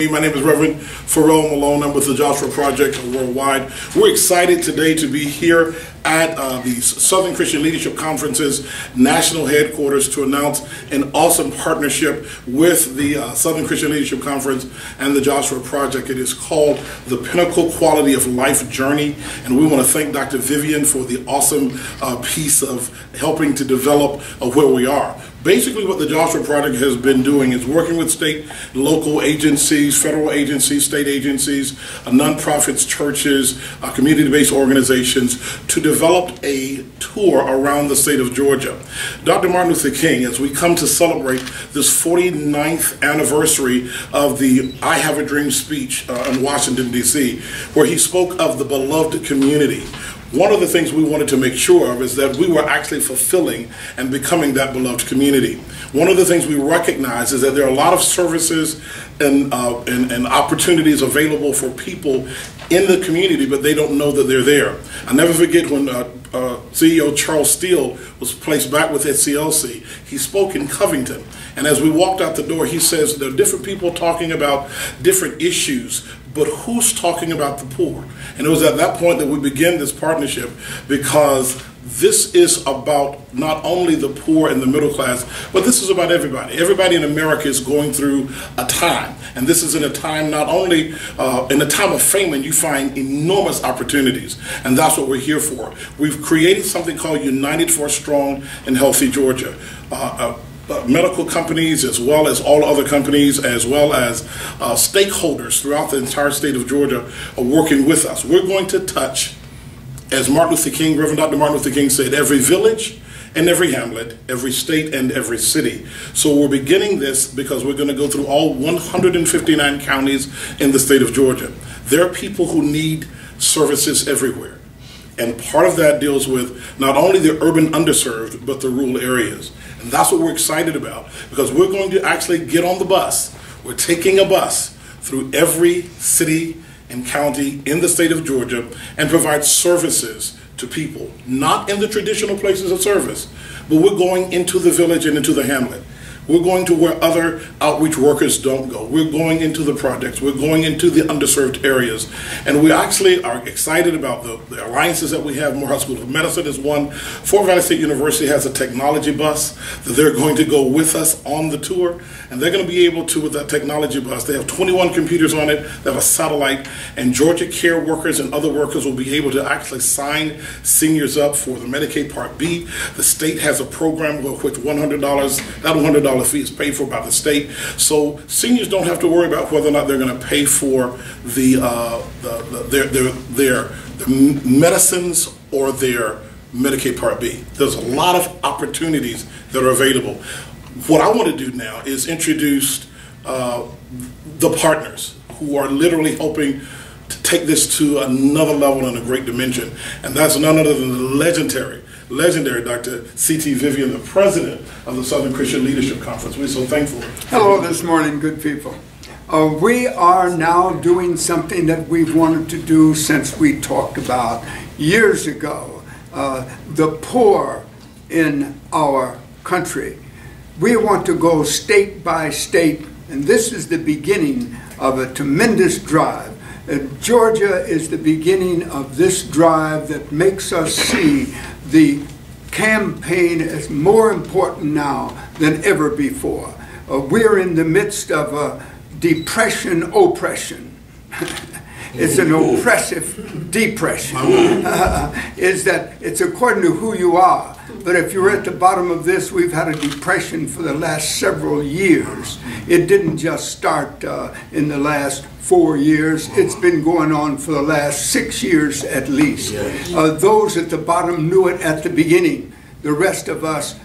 My name is Reverend Fer-Rell Malone. I'm with the Joshua Project Worldwide. We're excited today to be here at the Southern Christian Leadership Conference's national headquarters to announce an awesome partnership with the Southern Christian Leadership Conference and the Joshua Project. It is called the Pinnacle Quality of Life Journey, and we want to thank Dr. Vivian for the awesome piece of helping to develop where we are. Basically, what the Joshua Project has been doing is working with state, local agencies, federal agencies, state agencies, nonprofits, churches, community-based organizations to develop a tour around the state of Georgia. Dr. Martin Luther King, as we come to celebrate this 49th anniversary of the I Have a Dream speech in Washington, D.C., where he spoke of the beloved community. One of the things we wanted to make sure of is that we were actually fulfilling and becoming that beloved community. One of the things we recognize is that there are a lot of services and opportunities available for people in the community, but they don't know that they're there. I never forget when CEO Charles Steele was placed back with SCLC. He spoke in Covington, and as we walked out the door, he says there are different people talking about different issues, but who's talking about the poor? And it was at that point that we began this partnership, because this is about not only the poor and the middle class, but this is about everybody. Everybody in America is going through a time, and this is in a time not only in a time of famine, you find enormous opportunities, and that's what we're here for. We've created something called United for a Strong and Healthy Georgia. Medical companies, as well as all other companies, as well as stakeholders throughout the entire state of Georgia are working with us. We're going to touch, as Martin Luther King, Reverend Dr. Martin Luther King said, every village and every hamlet, every state and every city. So we're beginning this because we're going to go through all 159 counties in the state of Georgia. There are people who need services everywhere. And part of that deals with not only the urban underserved, but the rural areas. And that's what we're excited about, because we're going to actually get on the bus. We're taking a bus through every city and county in the state of Georgia and provide services to people, not in the traditional places of service, but we're going into the village and into the hamlet. We're going to where other outreach workers don't go. We're going into the projects. We're going into the underserved areas. And we actually are excited about the alliances that we have. Morehouse School of Medicine is one. Fort Valley State University has a technology bus that they're going to go with us on the tour. And they're going to be able to, with that technology bus, they have 21 computers on it, they have a satellite, and Georgia care workers and other workers will be able to actually sign seniors up for the Medicaid Part B. The state has a program with $100, that $100 fee is paid for by the state, so seniors don't have to worry about whether or not they're going to pay for their medicines or their Medicaid Part B. There's a lot of opportunities that are available. What I want to do now is introduce the partners who are literally hoping to take this to another level and a great dimension, and that's none other than the legendary Dr. C.T. Vivian, the president of the Southern Christian Leadership Conference. We're so thankful. Hello this morning, good people. We are now doing something that we've wanted to do since we talked about years ago, the poor in our country. We want to go state by state, and this is the beginning of a tremendous drive. Georgia is the beginning of this drive that makes us see the campaign as more important now than ever before. We're in the midst of a depression oppression. It's an oppressive depression. Is that it's according to who you are. But if you're at the bottom of this, we've had a depression for the last several years. It didn't just start in the last 4 years. It's been going on for the last 6 years at least. Those at the bottom knew it at the beginning. The rest of us,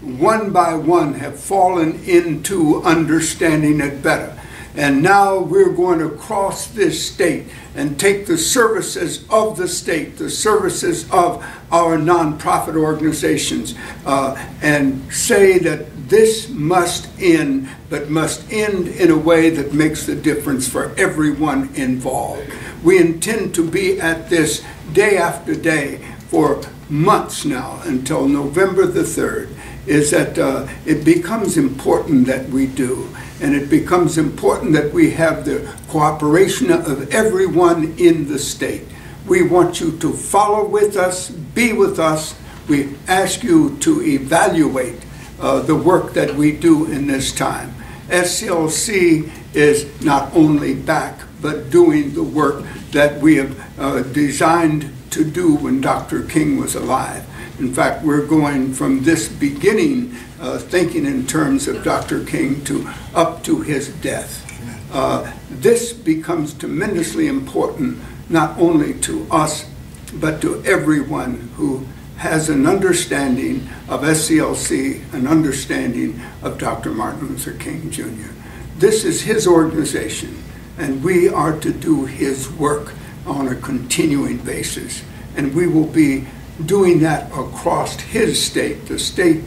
one by one, have fallen into understanding it better. And now we're going to cross this state and take the services of the state, the services of our nonprofit organizations, and say that this must end, but must end in a way that makes the difference for everyone involved. We intend to be at this day after day for months now until November the 3rd. Is that it becomes important that we do. And it becomes important that we have the cooperation of everyone in the state. We want you to follow with us, be with us. We ask you to evaluate the work that we do in this time. SCLC is not only back, but doing the work that we have designed to do when Dr. King was alive. In fact, we're going from this beginning, thinking in terms of Dr. King up to his death. This becomes tremendously important, not only to us, but to everyone who has an understanding of SCLC, an understanding of Dr. Martin Luther King Jr. This is his organization, and we are to do his work on a continuing basis. And we will be doing that across his state, the state,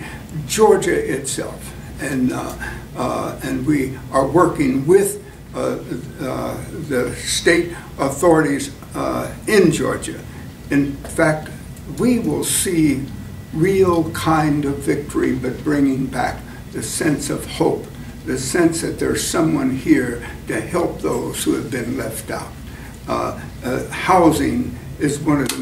Georgia itself. And we are working with the state authorities in Georgia. In fact, we will see real kind of victory, but bringing back the sense of hope, the sense that there's someone here to help those who have been left out. Housing is one of the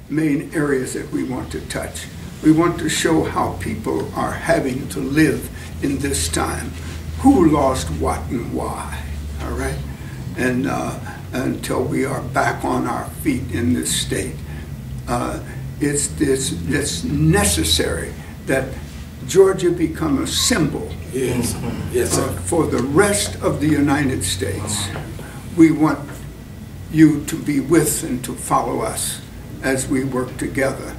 main areas that we want to touch. We want to show how people are having to live in this time. Who lost what and why, all right? And until we are back on our feet in this state. It's necessary that Georgia become a symbol for the rest of the United States. We want you to be with and to follow us as we work together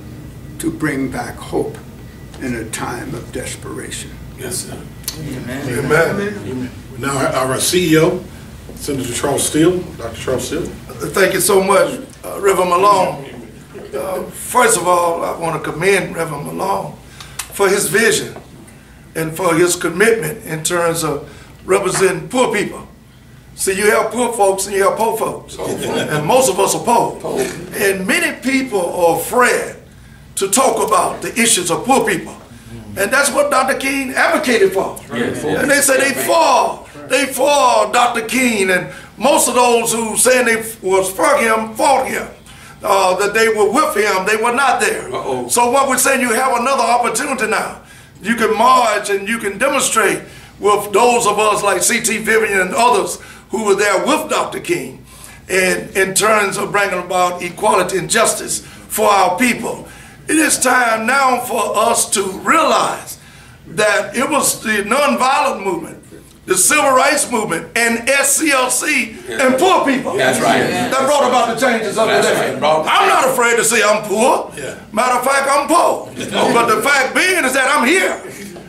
to bring back hope in a time of desperation. Yes, sir. Amen. Amen. Amen. Now our CEO, Senator Charles Steele, Dr. Charles Steele. Thank you so much, Reverend Malone. First of all, I want to commend Reverend Malone for his vision and for his commitment in terms of representing poor people. See, you have poor folks and you have poor folks. And most of us are poor. And many people are afraid to talk about the issues of poor people. And that's what Dr. King advocated for. And they say they for Dr. King, and most of those who said they was for him, fought him. That they were with him, they were not there. So what we're saying, you have another opportunity now. You can march and you can demonstrate with those of us like C.T. Vivian and others who were there with Dr. King, and in terms of bringing about equality and justice for our people. It is time now for us to realize that it was the nonviolent movement, the civil rights movement, and SCLC and poor people. That's right. That brought about the changes of today. Right. I'm not afraid to say I'm poor. Matter of fact, I'm poor. But the fact being is that I'm here.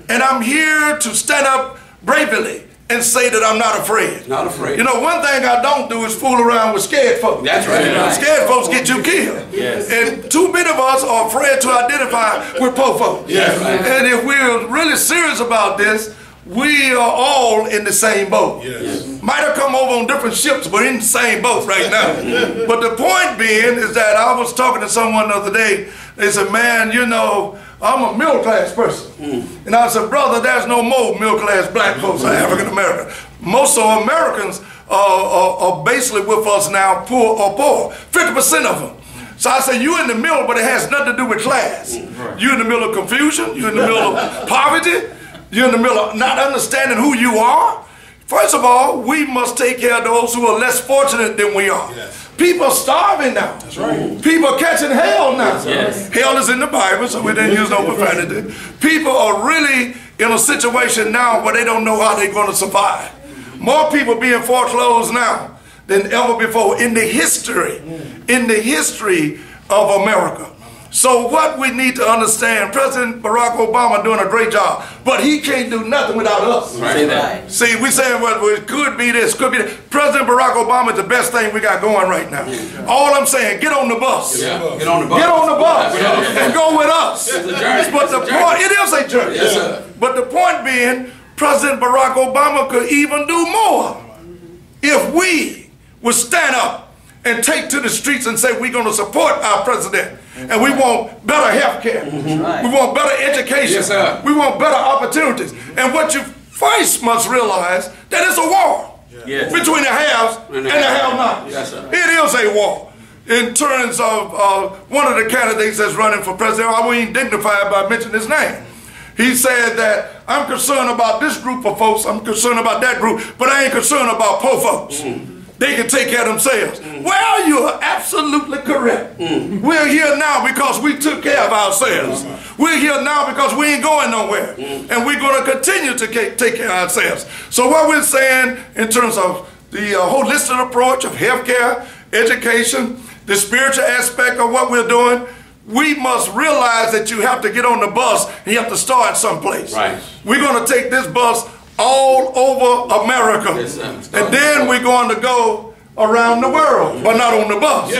And I'm here to stand up bravely and say that I'm not afraid. Not afraid. You know, one thing I don't do is fool around with scared folks. That's right. Scared folks get you killed. Yes. And too many of us are afraid to identify with poor folks. Yes. Right. And if we're really serious about this, we are all in the same boat. Yes. Might have come over on different ships, but in the same boat right now. But the point being is that I was talking to someone the other day. They said, man, you know, I'm a middle class person. And I said, brother, there's no more middle class black folks or African American. Most of Americans are basically with us now, poor or poor. 50% of them. So I say, you in the middle, but it has nothing to do with class. You're in the middle of confusion. You're in the middle of poverty. You're in the middle of not understanding who you are. First of all, we must take care of those who are less fortunate than we are. Yes. People are starving now. That's right. People are catching hell now. Yes. Hell is in the Bible, so we didn't use no profanity. People are really in a situation now where they don't know how they're going to survive. More people being foreclosed now than ever before in the history of America. So what we need to understand, President Barack Obama doing a great job, but he can't do nothing without us. Right. See, we saying, well, it could be this, could be that. President Barack Obama is the best thing we got going right now. All I'm saying, get on the bus. Yeah. Get on the bus. Get on the bus and go with us. It's a journey. But the point, it is a journey. Yes, sir. But the point being, President Barack Obama could even do more if we would stand up and take to the streets and say we're going to support our president. And we want better health care. We want better education. Yes, sir. We want better opportunities. And what you first must realize that it's a war between the haves and the have-nots. Yes, sir. It is a war. In terms of one of the candidates that's running for president, I won't even dignify it by mentioning his name. He said that I'm concerned about this group of folks, I'm concerned about that group, but I ain't concerned about poor folks. They can take care of themselves. Well, you are absolutely correct. We're here now because we took care of ourselves. We're here now because we ain't going nowhere. And we're going to continue to take care of ourselves. So what we're saying in terms of the holistic approach of healthcare, education, the spiritual aspect of what we're doing, we must realize that you have to get on the bus and you have to start someplace. Right. We're going to take this bus all over America. Yes, and then we're going to go around the world, but not on the bus.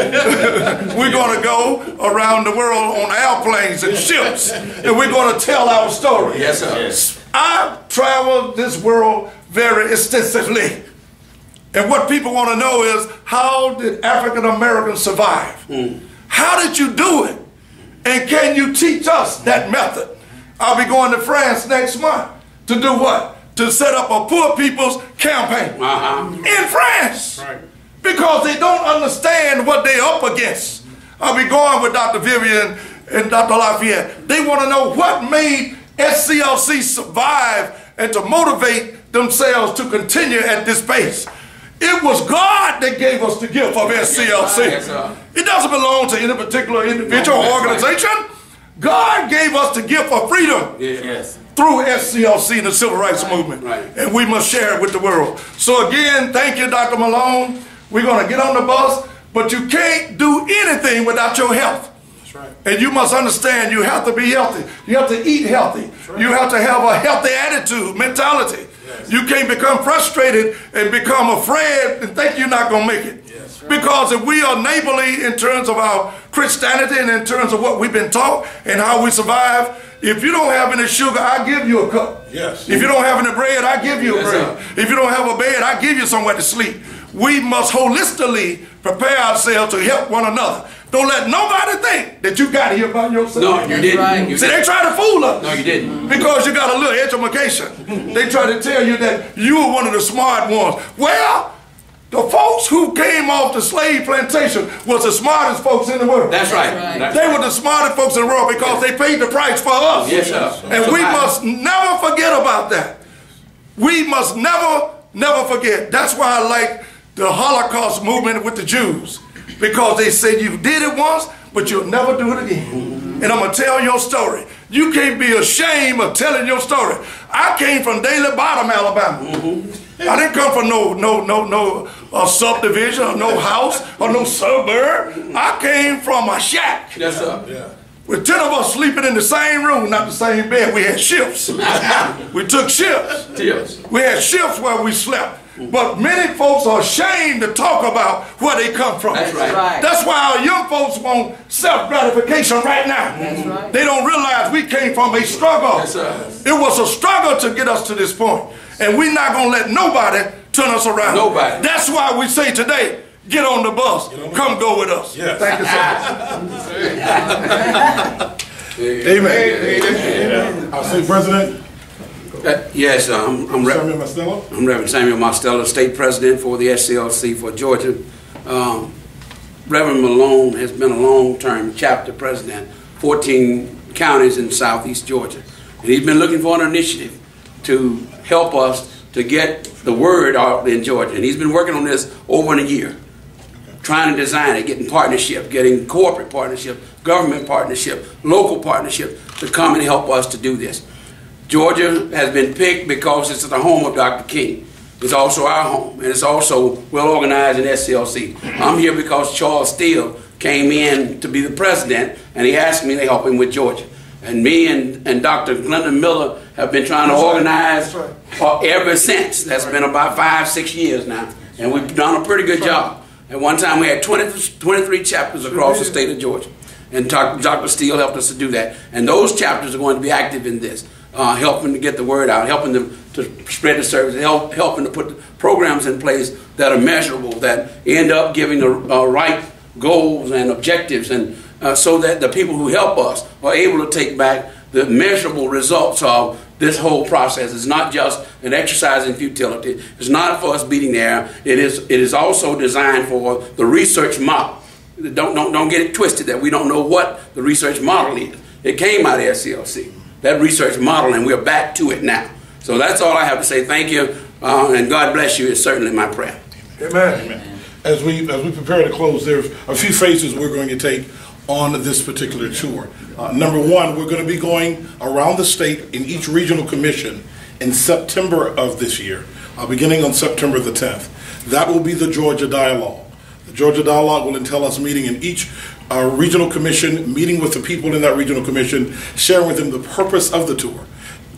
We're going to go around the world on airplanes and ships, and we're going to tell our story. Yes, sir. I've traveled this world very extensively. And what people want to know is, how did African Americans survive? How did you do it? And can you teach us that method? I'll be going to France next month to do what? To set up a poor people's campaign in France. Right. Because they don't understand what they're up against. I'll be going with Dr. Vivian and Dr. Lafayette. They want to know what made SCLC survive and to motivate themselves to continue at this pace. It was God that gave us the gift of SCLC. Yes, sir. It doesn't belong to any particular individual or organization. Right. God gave us the gift of freedom. Yes. Through SCLC and the Civil Rights Movement. Right. And we must share it with the world. So again, thank you, Dr. Malone. We're going to get on the bus, but you can't do anything without your health. That's right. And you must understand you have to be healthy. You have to eat healthy. Right. You have to have a healthy attitude, mentality. Yes. You can't become frustrated and become afraid and think you're not going to make it. Yes. Right. Because if we are neighborly in terms of our Christianity and in terms of what we've been taught and how we survive, if you don't have any sugar, I give you a cup. Yes. If you don't have any bread, I give you a bread. If you don't have a bed, I give you somewhere to sleep. We must holistically prepare ourselves to help one another. Don't let nobody think that you got here by yourself. No, you didn't. Right. See, they try to fool us. No, you didn't. Because you got a little education. They try to tell you that you were one of the smart ones. Well, the folks who came off the slave plantation was the smartest folks in the world. That's right. That's They were the smartest folks in the world because they paid the price for us. Yes, sir. And we must never forget about that. We must never forget. That's why I like the Holocaust movement with the Jews. Because they said you did it once, but you'll never do it again. And I'm going to tell your story. You can't be ashamed of telling your story. I came from Daly Bottom, Alabama. I didn't come from no subdivision or no house or no suburb. I came from a shack. Yes, sir. Yeah. With 10 of us sleeping in the same room, not the same bed. We had shifts. We took shifts. Yes. We had shifts where we slept. But many folks are ashamed to talk about where they come from. That's right. That's why our young folks want self-gratification right now. That's right. They don't realize we came from a struggle. Yes, sir. It was a struggle to get us to this point. And we're not going to let nobody turn us around. Nobody. That's why we say today, get on the bus. Come go with us. Yes. Thank you so much. Amen. Our state president, Yes, I'm Samuel Mostello. Reverend Samuel Mostello, state president for the SCLC for Georgia. Reverend Malone has been a long-term chapter president, 14 counties in southeast Georgia. And he's been looking for an initiative to help us to get the word out in Georgia. And he's been working on this over a year, trying to design it, getting partnership, getting corporate partnership, government partnership, local partnership to come and help us to do this. Georgia has been picked because it's the home of Dr. King. It's also our home, and it's also well organized in SCLC. I'm here because Charles Steele came in to be the president, and he asked me to help him with Georgia. And me and Dr. Glenda Miller have been trying to organize ever since. That's been about 5-6 years now, and we've done a pretty good job. At one time, we had 23 chapters across the state of Georgia, and Dr. Steele helped us to do that. And those chapters are going to be active in this. Helping to get the word out, helping them to spread the service, helping to put programs in place that are measurable, that end up giving the right goals and objectives, and so that the people who help us are able to take back the measurable results of this whole process. It's not just an exercise in futility. It's not for us beating the air. It is also designed for the research model. Don't get it twisted that we don't know what the research model is. It came out of SCLC, that research model, and we're back to it now. So that's all I have to say. Thank you, and God bless you is certainly my prayer. Amen. Amen. As we prepare to close, there's a few phases we're going to take on this particular tour. Number one, we're going to be going around the state in each regional commission in September of this year, beginning on September the 10th. That will be the Georgia Dialogue. The Georgia Dialogue will entail us meeting in each regional commission, meeting with the people in that regional commission, sharing with them the purpose of the tour,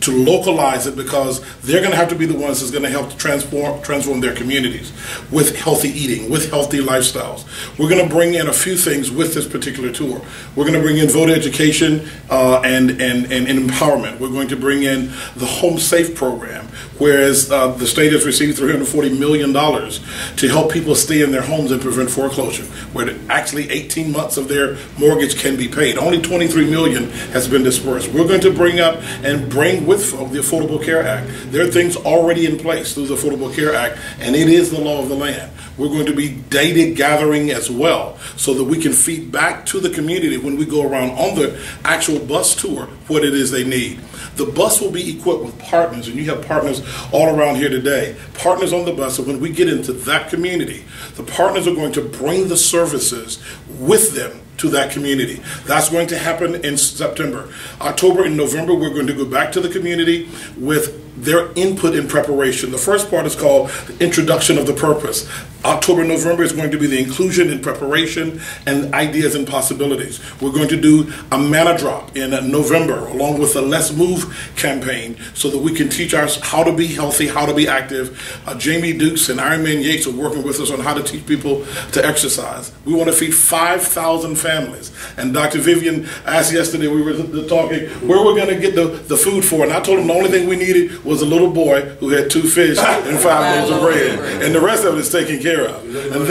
to localize it, because they're going to have to be the ones that's going to help to transform their communities with healthy eating, with healthy lifestyles. We're going to bring in a few things with this particular tour. We're going to bring in voter education and empowerment. We're going to bring in the Home Safe program, whereas the state has received $340 million to help people stay in their homes and prevent foreclosure, where actually 18 months of their mortgage can be paid. Only $23 million has been dispersed. We're going to bring up and bring with the Affordable Care Act. There are things already in place through the Affordable Care Act, and it is the law of the land. We're going to be data gathering as well, so that we can feed back to the community when we go around on the actual bus tour what it is they need. The bus will be equipped with partners, and you have partners all around here today. Partners on the bus, so when we get into that community, the partners are going to bring the services with them to that community. That's going to happen in September. October and November, we're going to go back to the community with their input in preparation. The first part is called the introduction of the purpose. October, November is going to be the inclusion and preparation and ideas and possibilities. We're going to do a manna drop in November, along with the Let's Move campaign, so that we can teach us how to be healthy, how to be active. Jamie Dukes and Ironman Yates are working with us on how to teach people to exercise. We want to feed 5,000 families. And Dr. Vivian asked yesterday, we were talking, where we're going to get the food for. And I told him the only thing we needed was a little boy who had 2 fish and 5 loaves of bread. And the rest of it is taken care of. And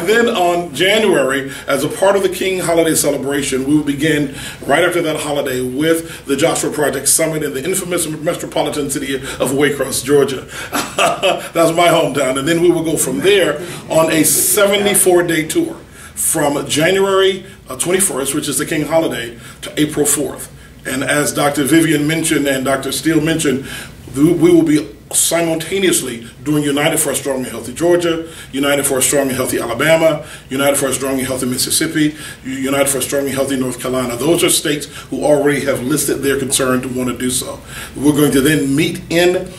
then on January, as a part of the King Holiday celebration, we will begin right after that holiday with the Joshua Project Summit in the infamous metropolitan city of Waycross, Georgia. That's my hometown. And then we will go from there on a 74-day tour from January 21st, which is the King Holiday, to April 4th. And as Dr. Vivian mentioned and Dr. Steele mentioned, we will be simultaneously doing United for a Strong and Healthy Georgia, United for a Strong and Healthy Alabama, United for a Strong and Healthy Mississippi, United for a Strong and Healthy North Carolina. Those are states who already have listed their concern to want to do so. We're going to then meet in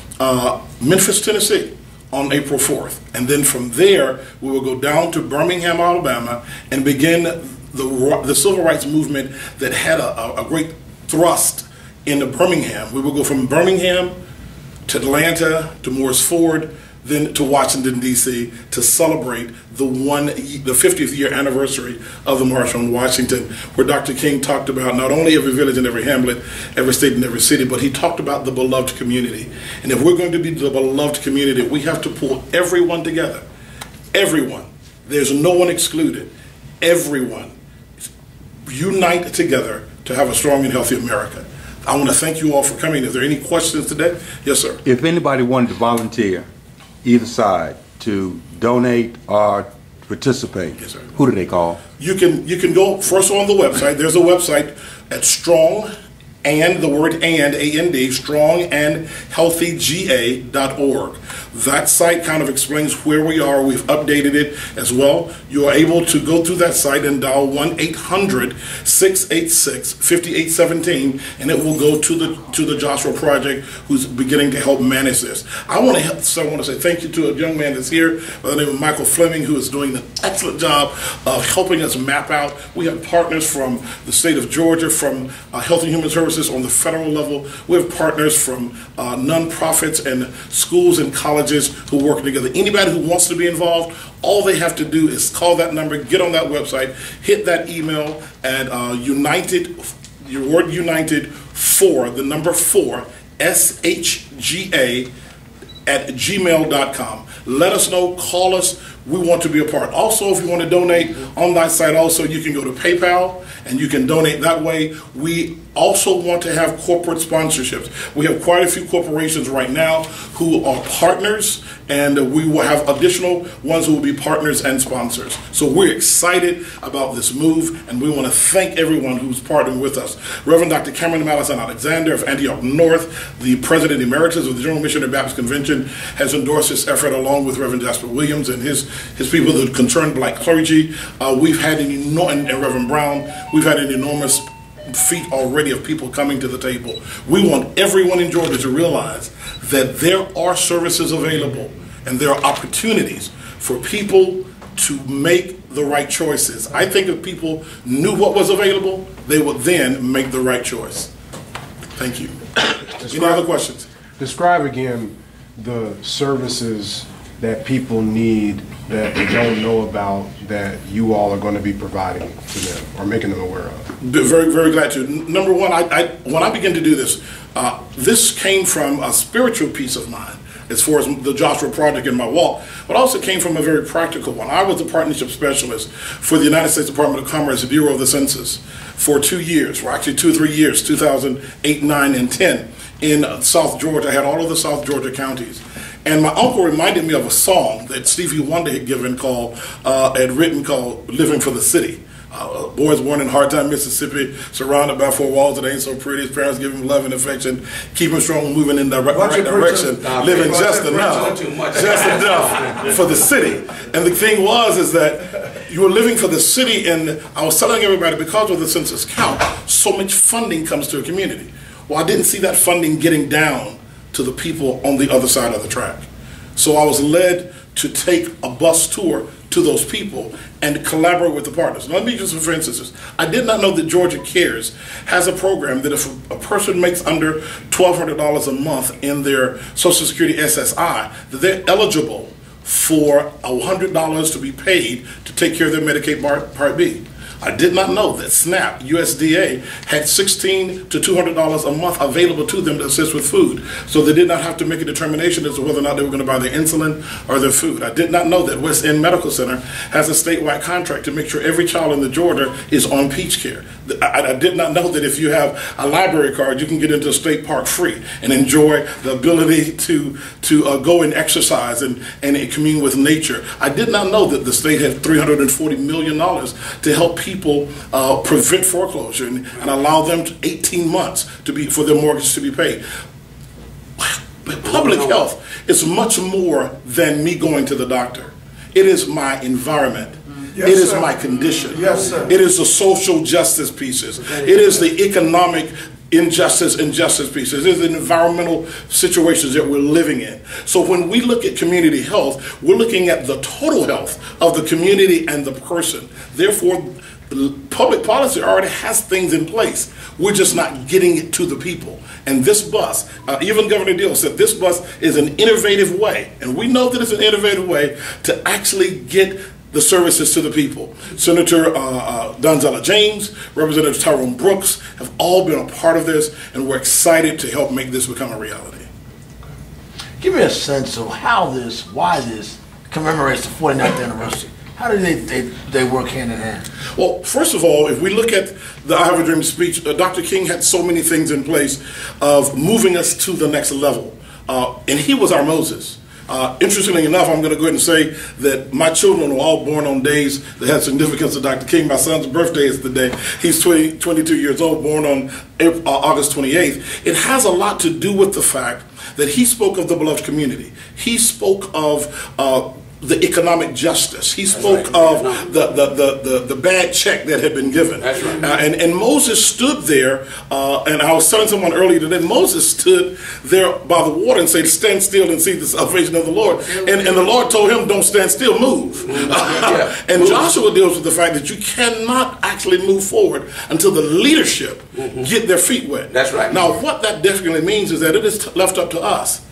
Memphis, Tennessee on April 4th. And then from there, we will go down to Birmingham, Alabama, and begin the civil rights movement that had a great thrust into Birmingham. We will go from Birmingham to Atlanta, to Morris Ford, then to Washington, D.C. to celebrate the 50th year anniversary of the March on Washington, where Dr. King talked about not only every village and every hamlet, every state and every city, but he talked about the beloved community. And if we're going to be the beloved community, we have to pull everyone together. Everyone. There's no one excluded. Everyone. Unite together to have a strong and healthy America. I want to thank you all for coming. Is there any questions today? Yes, sir. If anybody wanted to volunteer, either side, to donate or participate, yes, sir, who do they call? You can go first on the website. There's a website at strong and the word and strongandhealthyga.org. That site kind of explains where we are. We've updated it as well. You are able to go through that site and dial 1-800-686-5817, and it will go to the Joshua Project, who's beginning to help manage this. I want to say thank you to a young man that's here by the name of Michael Fleming, who is doing an excellent job of helping us map out. We have partners from the state of Georgia, from Health and Human Services on the federal level. We have partners from nonprofits and schools and colleges who work together. Anybody who wants to be involved, all they have to do is call that number, get on that website, hit that email at United, your word United, for the number 4, SHGA @gmail.com. let us know, call us. We want to be a part. Also, if you want to donate on that site also, you can go to PayPal and you can donate that way. We also want to have corporate sponsorships. We have quite a few corporations right now who are partners, and we will have additional ones who will be partners and sponsors. So we're excited about this move, and we want to thank everyone who's partnering with us. Reverend Dr. Cameron Madison Alexander of Antioch North, the President Emeritus of the General Missionary Baptist Convention, has endorsed this effort along with Reverend Jasper Williams and his people, the concerned black clergy. We've had and Reverend Brown, we've had an enormous feat already of people coming to the table. We want everyone in Georgia to realize that there are services available and there are opportunities for people to make the right choices. I think if people knew what was available, they would then make the right choice. Thank you. Any other questions? Describe again the services that people need that they don't know about that you all are going to be providing to them or making them aware of? Very, very glad to. Number one, when I began to do this, this came from a spiritual peace of mind as far as the Joshua Project in my walk, but also came from a very practical one. I was the partnership specialist for the United States Department of Commerce Bureau of the Census for 2 years, or actually 2 or 3 years, 2008, 9, and 10. In South Georgia, I had all of the South Georgia counties. And my uncle reminded me of a song that Stevie Wonder had written called Living for the City. Boys born in Hardtime, Mississippi, surrounded by 4 walls that ain't so pretty. His parents give him love and affection, keep him strong, moving in the right direction, living just enough for the city. And the thing is that you were living for the city, and I was telling everybody, because of the census count, so much funding comes to a community. Well, I didn't see that funding getting down to the people on the other side of the track. So I was led to take a bus tour to those people and collaborate with the partners. Now, let me just, for instance, I did not know that Georgia Cares has a program that if a person makes under $1,200 a month in their Social Security SSI, that they're eligible for $100 to be paid to take care of their Medicaid Part B. I did not know that SNAP, USDA, had $1,600 to $200 a month available to them to assist with food. So they did not have to make a determination as to whether or not they were going to buy their insulin or their food. I did not know that West End Medical Center has a statewide contract to make sure every child in the Georgia is on Peach Care. I did not know that if you have a library card, you can get into a state park free and enjoy the ability to go and exercise and commune with nature. I did not know that the state had $340 million to help people prevent foreclosure and allow them 18 months for their mortgage to be paid. Public health is much more than me going to the doctor. It is my environment. Yes, it is my condition. Yes, sir. It is the social justice pieces. It is the economic injustice pieces. It is the environmental situations that we're living in. So when we look at community health, we're looking at the total health of the community and the person. Therefore, public policy already has things in place. We're just not getting it to the people. And this bus, even Governor Deal said, this bus is an innovative way, and we know that it's an innovative way to actually get the services to the people. Senator Donzella James, Representative Tyrone Brooks have all been a part of this, and we're excited to help make this become a reality. Give me a sense of why this commemorates the 49th anniversary. How do they work hand in hand? Well, first of all, if we look at the I Have a Dream speech, Dr. King had so many things in place of moving us to the next level. And he was our Moses. Interestingly enough, I'm going to go ahead and say that my children were all born on days that had significance to Dr. King. My son's birthday is today. He's 22 years old, born on August 28th. It has a lot to do with the fact that he spoke of the beloved community. He spoke of the economic justice. He spoke of the bad check that had been given. That's right. And Moses stood there, and I was telling someone earlier today, Moses stood there by the water and said, stand still and see the salvation of the Lord. And the Lord told him, don't stand still, move. And Joshua deals with the fact that you cannot actually move forward until the leadership get their feet wet. That's right. Now, what that definitely means is that it is left up to us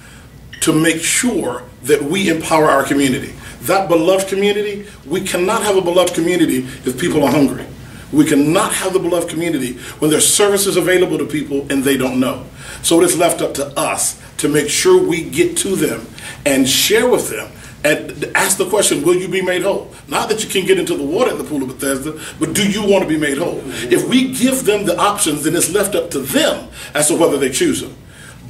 to make sure that we empower our community. That beloved community, we cannot have a beloved community if people are hungry. We cannot have the beloved community when there's services available to people and they don't know. So it is left up to us to make sure we get to them and share with them and ask the question, will you be made whole? Not that you can get into the water in the pool of Bethesda, but do you want to be made whole? If we give them the options, then it's left up to them as to whether they choose them.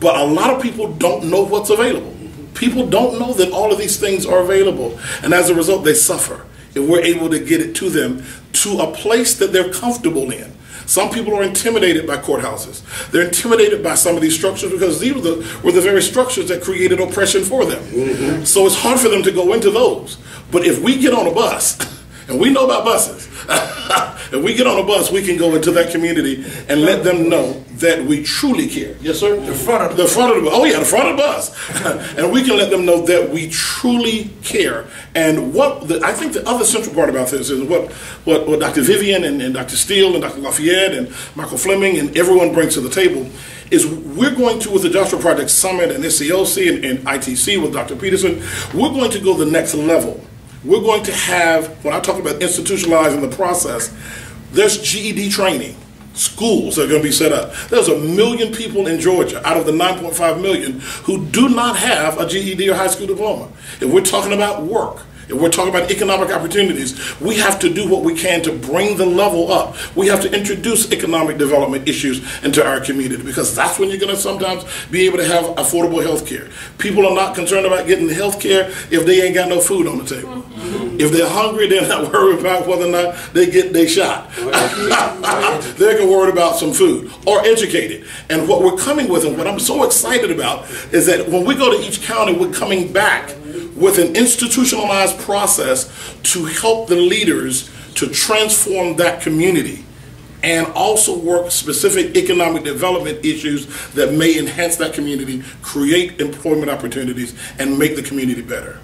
But a lot of people don't know what's available. People don't know that all of these things are available. And as a result, they suffer. If we're able to get it to them to a place that they're comfortable in. Some people are intimidated by courthouses. They're intimidated by some of these structures because these were the very structures that created oppression for them. So it's hard for them to go into those. But if we get on a bus, and we know about buses, if we get on a bus, we can go into that community and let them know that we truly care. Yes, sir? The front of the bus. Oh, yeah, the front of the bus. And we can let them know that we truly care. And I think the other central part about this is what Dr. Vivian and Dr. Steele and Dr. Lafayette and Michael Fleming and everyone brings to the table is we're going to, with the Joshua Project Summit and SCLC and ITC with Dr. Peterson, we're going to go the next level. We're going to have, when I talk about institutionalizing the process, there's GED training. Schools that are going to be set up. There's 1 million people in Georgia out of the 9.5 million who do not have a GED or high school diploma. If we're talking about work, if we're talking about economic opportunities, we have to do what we can to bring the level up. We have to introduce economic development issues into our community because that's when you're going to sometimes be able to have affordable health care. People are not concerned about getting health care if they ain't got no food on the table. If they're hungry, they're not worried about whether or not they get their shot. They're worried about some food or educated. And what we're coming with and what I'm so excited about is that when we go to each county, we're coming back with an institutionalized process to help the leaders to transform that community and also work specific economic development issues that may enhance that community, create employment opportunities, and make the community better.